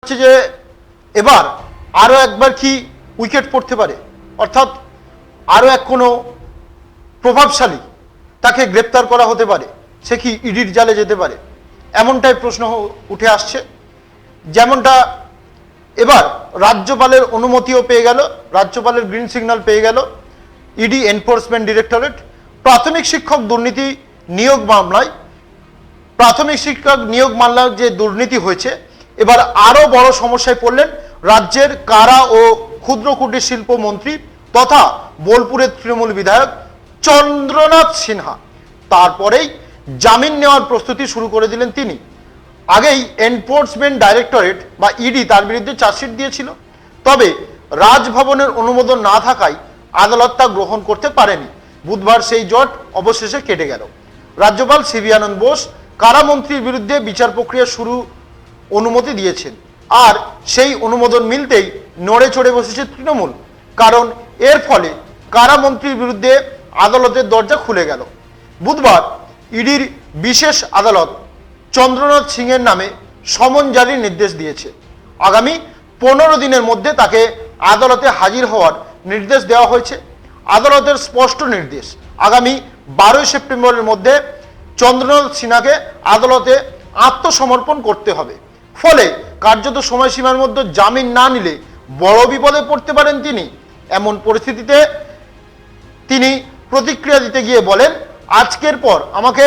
হচ্ছে যে এবার আরো একবার কি উইকেট পড়তে পারে, অর্থাৎ আরো এক কোনো প্রভাবশালী তাকে গ্রেপ্তার করা হতে পারে, সে কি ইডির জালে যেতে পারে, এমনটাই প্রশ্ন উঠে আসছে। যেমনটা এবার রাজ্যপালের অনুমতিও পেয়ে গেল, রাজ্যপালের গ্রিন সিগন্যাল পেয়ে গেল ইডি এনফোর্সমেন্ট ডিরেক্টরেট। প্রাথমিক শিক্ষক দুর্নীতি নিয়োগ মামলায়, প্রাথমিক শিক্ষক নিয়োগ মামলার যে দুর্নীতি হয়েছে, এবার আরো বড় সমস্যায় পড়লেন রাজ্যের কারা ও ক্ষুদ্র কুটির শিল্প মন্ত্রী তথা বোলপুরের তৃণমূল বিধায়ক চন্দ্রনাথ সিনহা। তারপরেই জামিন নেওয়ার প্রস্তুতি শুরু করে দিলেন তিনি। আগেই এনফোর্সমেন্ট ডাইরেক্টরেট বা ইডি তার বিরুদ্ধে চার্জশিট দিয়েছিল, তবে রাজভবনের অনুমোদন না থাকায় আদালত তা গ্রহণ করতে পারেনি। বুধবার সেই জট অবশেষে কেটে গেল। রাজ্যপাল সিভি আনন্দ বোস কারামন্ত্রীর বিরুদ্ধে বিচার প্রক্রিয়া শুরু অনুমতি দিয়েছেন, আর সেই অনুমোদন মিলতেই নড়ে চড়ে বসেছে তৃণমূল, কারণ এর ফলে কারামন্ত্রীর বিরুদ্ধে আদালতের দরজা খুলে গেল। বুধবার ইডির বিশেষ আদালত চন্দ্রনাথ সিংয়ের নামে সমন জারির নির্দেশ দিয়েছে। আগামী 15 দিনের মধ্যে তাকে আদালতে হাজির হওয়ার নির্দেশ দেওয়া হয়েছে। আদালতের স্পষ্ট নির্দেশ, আগামী 12 সেপ্টেম্বরের মধ্যে চন্দ্রনাথ সিনহাকে আদালতে আত্মসমর্পণ করতে হবে। ফলে কার্যত সময়সীমার মধ্যে জামিন না নিলে বড় বিপদে পড়তে পারেন তিনি। এমন পরিস্থিতিতে তিনি প্রতিক্রিয়া দিতে গিয়ে বলেন, আজকের পর আমাকে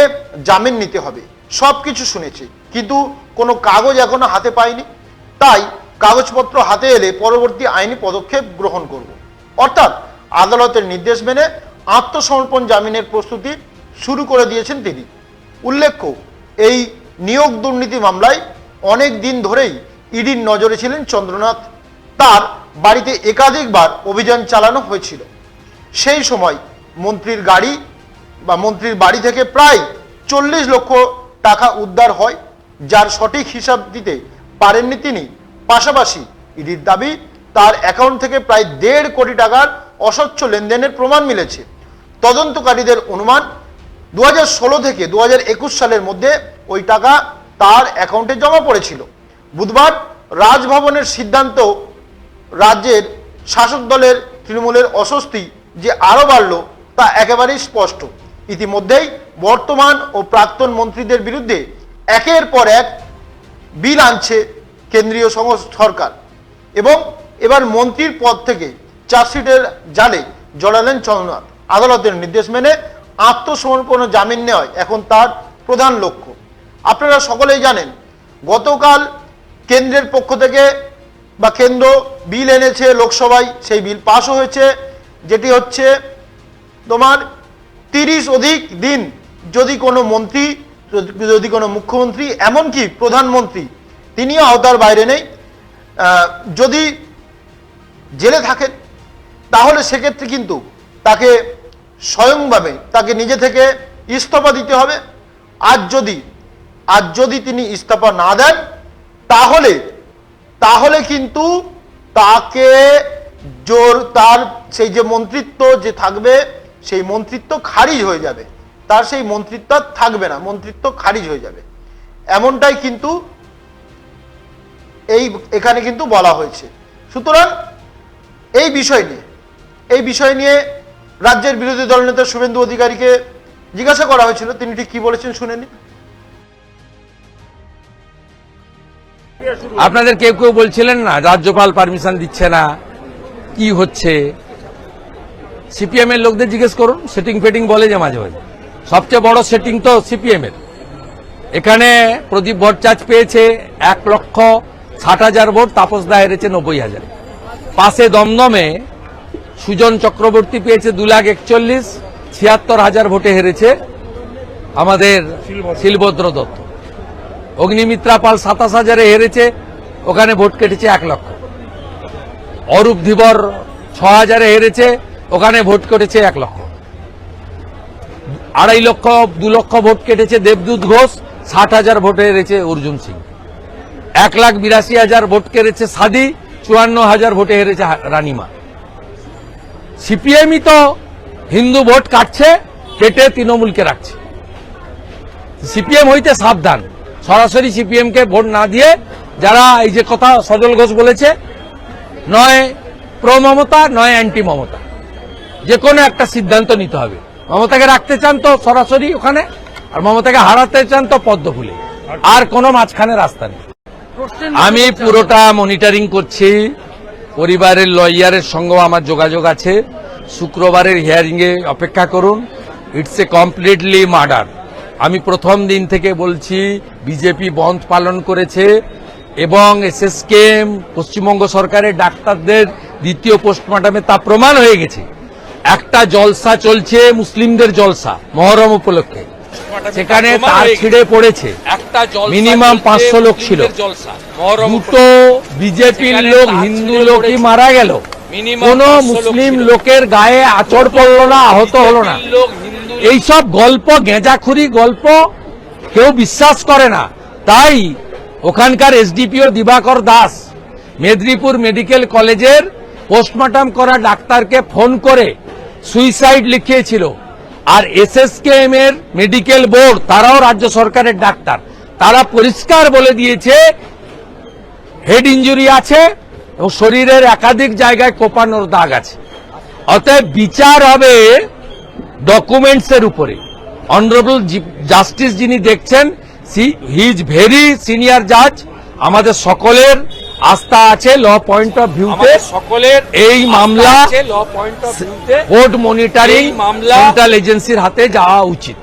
জামিন নিতে হবে। সব কিছু শুনেছি, কিন্তু কোনো কাগজ এখনো হাতে পাইনি, তাই কাগজপত্র হাতে এলে পরবর্তী আইনি পদক্ষেপ গ্রহণ করব। অর্থাৎ আদালতের নির্দেশ মেনে আত্মসমর্পণ জামিনের প্রস্তুতি শুরু করে দিয়েছেন তিনি। উল্লেখ্য, এই নিয়োগ দুর্নীতি মামলায় অনেক দিন ধরেই ইডির নজরে ছিলেন চন্দ্রনাথ। তার বাড়িতে একাধিকবার অভিযান চালানো হয়েছিল। সেই সময় মন্ত্রীর বাড়ি থেকে প্রায় 40 লক্ষ টাকা উদ্ধার হয়, যার সঠিক হিসাব দিতে পারেননি তিনি। পাশাপাশি ইডির দাবি, তার অ্যাকাউন্ট থেকে প্রায় 1.5 কোটি টাকার অস্বচ্ছ লেনদেনের প্রমাণ মিলেছে। তদন্তকারীদের অনুমান 2016 থেকে 2021 সালের মধ্যে ওই টাকা তার অ্যাকাউন্টে জমা পড়েছিল। বুধবার রাজভবনের সিদ্ধান্ত রাজ্যের শাসক দলের তৃণমূলের অস্বস্তি যে আরো বাড়ল তা একেবারেই স্পষ্ট। ইতিমধ্যেই বর্তমান ও প্রাক্তন মন্ত্রীদের বিরুদ্ধে একের পর এক বিল আনছে কেন্দ্রীয় সরকার, এবং এবার মন্ত্রীর পদ থেকে চার্জশিটের জালে জড়ালেন চন্দ্রনাথ। আদালতের নির্দেশ মেনে আত্মসমর্পণ ও জামিন নেওয়াই এখন তার প্রধান লক্ষ্য। আপনারা সকলেই জানেন, গতকাল কেন্দ্রের পক্ষ থেকে বা কেন্দ্র বিল এনেছে লোকসভায়, সেই বিল পাশও হয়েছে, যেটি হচ্ছে তোমার 30 অধিক দিন যদি কোনো মন্ত্রী, যদি কোনো মুখ্যমন্ত্রী, এমনকি প্রধানমন্ত্রী, তিনিও আওতার বাইরে নেই, যদি জেলে থাকেন, তাহলে সেক্ষেত্রে কিন্তু তাকে স্বয়ংভাবে তাকে নিজে থেকে ইস্তফা দিতে হবে। আজ যদি তিনি ইস্তফা না দেন, তাহলে কিন্তু তাকে তার সেই যে মন্ত্রিত্ব যে থাকবে, সেই মন্ত্রিত্ব খারিজ হয়ে যাবে, তার সেই মন্ত্রিত্ব থাকবে না, মন্ত্রিত্ব খারিজ হয়ে যাবে। এমনটাই কিন্তু এখানে কিন্তু বলা হয়েছে। সুতরাং এই বিষয় নিয়ে রাজ্যের বিরোধী দলনেতা শুভেন্দু অধিকারীকে জিজ্ঞাসা করা হয়েছিল, তিনি ঠিক কি বলেছেন শুনে নিন। আপনাদের কেউ কেউ বলছিলেন না রাজ্যপাল পারমিশন দিচ্ছে না, কি হচ্ছে? সিপিএম এর লোকদের জিজ্ঞেস করুন, সেটিং ফেটিং বলে যে মাঝে মাঝে। সবচেয়ে বড় সেটিং তো সিপিএম এর। এখানে প্রদীপ ভট্টাচার্য পেয়েছে 1,60,000 ভোট, তাপস দা হেরেছে 90,000। পাশে দমদমে সুজন চক্রবর্তী পেয়েছে 2,41,000, 76,000 ভোটে হেরেছে আমাদের শিলভদ্র দত্ত। অগ্নিমিত্রা পাল 27,000-এ হেরেছে, ওখানে ভোট কেটেছে 1 লক্ষ। অরূপ ধীবর 6,000-এ হেরেছে, ওখানে ভোট কেটেছে 1 লক্ষ। 2.5 লক্ষ ভোট কেটেছে দেবদূত ঘোষ, 60,000 ভোটে হেরেছে অর্জুন সিং। 1,82,000 ভোট কেটেছে সাদি, 54,000 ভোটে হেরেছে রানীমা। সিপিএমই তো হিন্দু ভোট কাটছে, কেটে তৃণমূলকে রাখছে। সিপিএম হইতে সাবধান, সরাসরি সিপিএম কে ভোট না দিয়ে যারা এই যে কথা সজল ঘোষ বলেছে, নয় প্রো মমতা নয় অ্যান্টি মমতা, যে কোনো একটা সিদ্ধান্ত নিতে হবে। মমতাকে রাখতে চান তো সরাসরি ওখানে, আর মমতাকে হারাতে চান তো পদ্ম ফুলে, আর কোনো মাঝখানে রাস্তা নেই। আমি পুরোটা মনিটরিং করছি, পরিবারের লয়ারের সঙ্গেও আমার যোগাযোগ আছে। শুক্রবারের হিয়ারিং এ অপেক্ষা করুন। It's a completely murder. আমি প্রথম দিন থেকে বলছি, বিজেপি বন্ধ পালন করেছে এবং এসএসকেএম পশ্চিমবঙ্গ সরকারের ডাক্তারদের দ্বিতীয় পোস্টমর্টমে তা প্রমাণ হয়ে গেছে। একটা জলসা চলছে, মুসলিমদের জলসা, মহরম উপলক্ষে, সেখানে তার ছিঁড়ে পড়েছে, মিনিমাম 500 লোক ছিল, দুটো বিজেপির লোক হিন্দু লোকই মারা গেল, কোন মুসলিম লোকের গায়ে আঁচড় পড়ল না, আহত হলো না। এইসব গল্প, গেঁজাখুরি গল্প কেউ বিশ্বাস করে না। তাই ওখানকার এসডিপিও দিবাকর দাস মেদিনীপুর মেডিকেল কলেজের পোস্টমর্টম করা ডাক্তারকে ফোন করে সুইসাইড লিখিয়েছিল। আর এসএসকেএম এর মেডিকেল বোর্ড, তারাও রাজ্য সরকারের ডাক্তার, তারা পরিষ্কার বলে দিয়েছে হেড ইনজুরি আছে এবং শরীরের একাধিক জায়গায় কোপানোর দাগ আছে। অতএব বিচার হবে ডকুমেন্টস এর উপরে। অনারেবল জাস্টিস যিনি দেখছেন, হি ইজ ভেরি সিনিয়র জাজ। আমাদের সকলের আস্থা আছে ল পয়েন্ট অফ ভিউতে, সকলের এই মামলা কোর্ট মনিটরিং সেন্ট্রাল এজেন্সির হাতে যাওয়া উচিত।